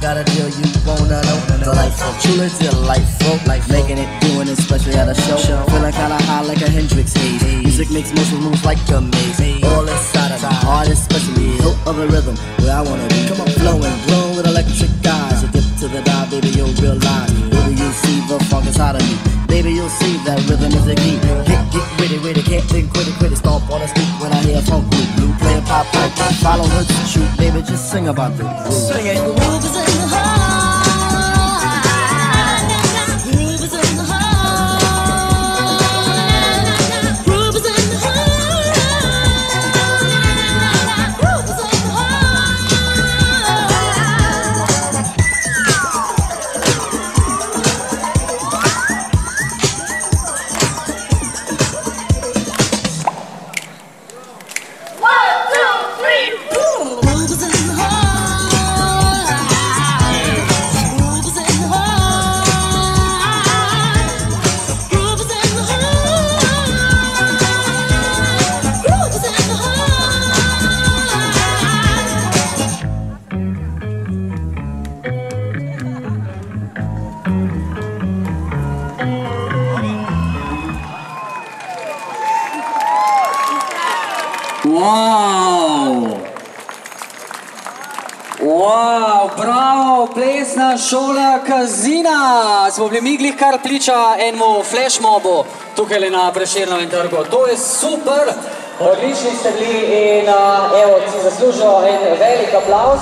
Got a deal you wanna know. Delightful, truly delightful. Making it, doing it, especially at a show. Feeling kinda high like a Hendrix haze. Music makes motion moves like a maze. All inside of my heart, especially hilt of a rhythm where I wanna be. Come on, flowing, glowing with electric eyes. You dip to the dive, baby, you'll realize. Baby, you'll see the funk inside of me. Baby, you'll see that rhythm is the key. Get with it, can't think, quit it. Stomp on the street when I hear funk group. Blue playing pop pipe, follow her to shoot. Baby, just sing about the groove. Sing it. The groove is in the heart. Bravo, plesna šola Kazina. Smo bili mi glih kar priča enemu flash mobu tukaj na Prešernovem trgu. To je super, odlični ste bili in evo, si zaslužil en velik aplauz.